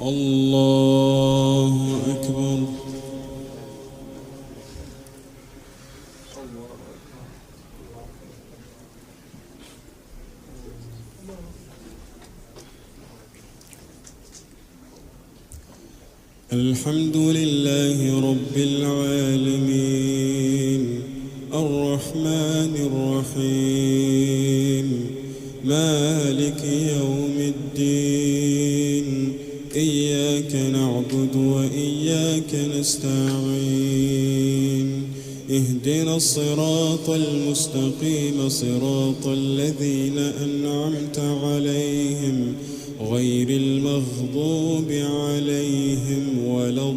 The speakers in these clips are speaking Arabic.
الله أكبر. الحمد لله رب العالمين الرحمن الرحيم مالك يوم الدين إياك نعبد وإياك نستعين اهدنا الصراط المستقيم صراط الذين أنعمت عليهم غير المغضوب عليهم ولا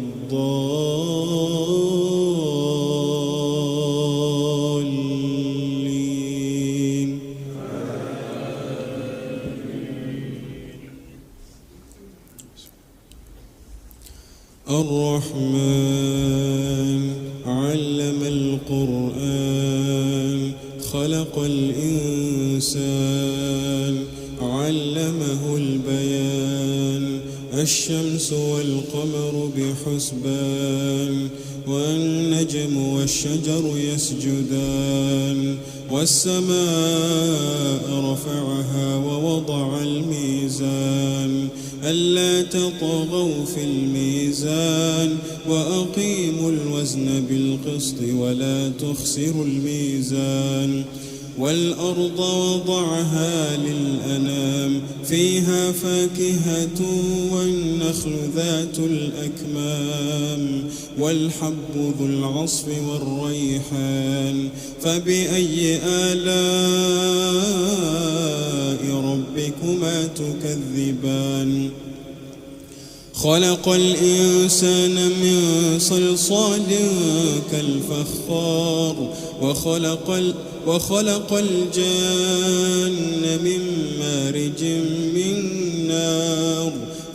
الضالين. الرحمن علم القرآن خلق الإنسان علمه البيان الشمس والقمر بحسبان والنجم والشجر يسجدان والسماء رفعها ووضع الميزان ألا تطغوا في الميزان وأقيموا الوزن بالقسط ولا تخسروا الميزان والأرض وضعها للأنام فيها فاكهة والنخل ذات الأكمام والحب ذو العصف والريحان فبأي آلاء ربكما تكذبان خلق الإنسان من صلصال كالفخار وخلق الجان من مارج من نار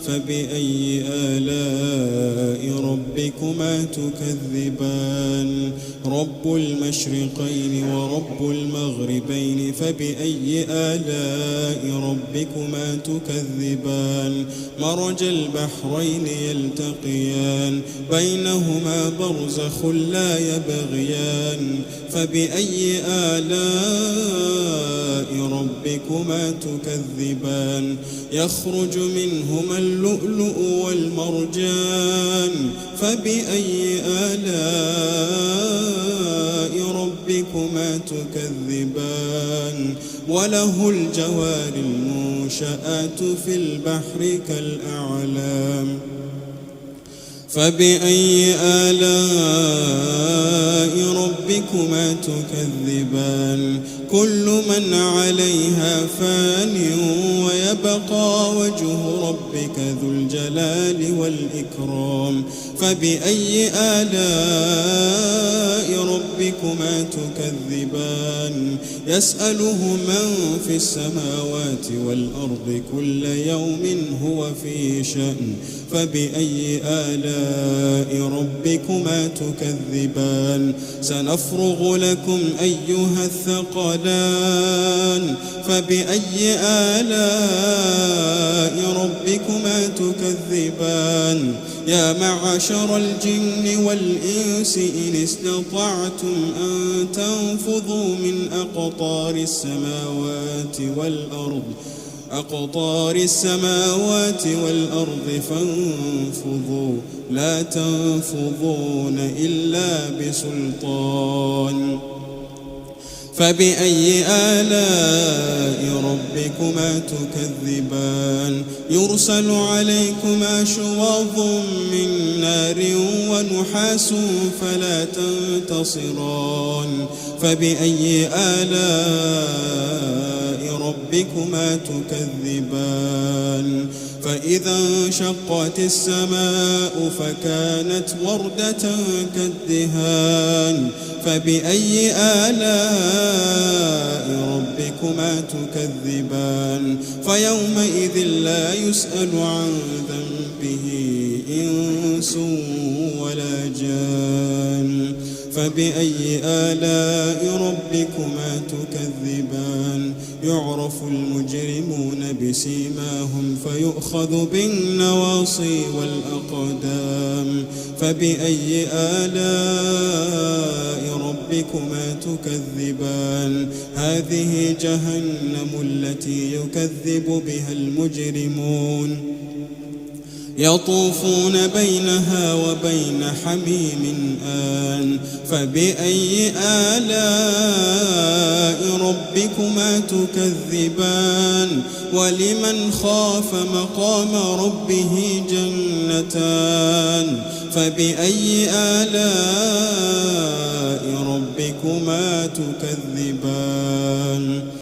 فبأي آلاء ربكما تكذبان رب المشرقين ورب المغربين فبأي آلاء ربكما تكذبان مرج البحرين يلتقيان بينهما برزخ لا يبغيان فبأي آلاء ربكما تكذبان يخرج منهما اللؤلؤ والمرجان فبأي آلاء ربكما تكذبان وله الجوار المنشآت في البحر كالأعلام فبأي آلاء ربكما تكذبان كل من عليها فان ويبقى وجه ربك ذو الجلال والإكرام فبأي آلاء ربكما تكذبان يسأله من في السماوات والأرض كل يوم هو في شأن فبأي آلاء ربكما تكذبان سنفرغ لكم أيها الثقلان فبأي آلاء ربكما تكذبان يا معشر الجن والإنس إن استطعتم أن تنفذوا من أقطار السماوات والأرض فانفذوا لا تنفذون إلا بسلطان فبأي آلاء ربكما تكذبان يرسل عليكما شواظ من نار ونحاس فلا تنتصران فبأي آلاء ربكما تكذبان فإذا انشقت السماء فكانت وردة كالدهان فبأي آلاء ربكما تكذبان فيومئذ لا يسأل عن ذنبه إنس ولا جان فبأي آلاء ربكما تكذبان يعرف المجرمون بسيماهم فيؤخذ بالنواصي والأقدام فبأي آلاء ربكما تكذبان هذه جهنم التي يكذب بها المجرمون يطوفون بينها وبين حميم آن فبأي آلاء ربكما تكذبان ولمن خاف مقام ربه جنتان فبأي آلاء ربكما تكذبان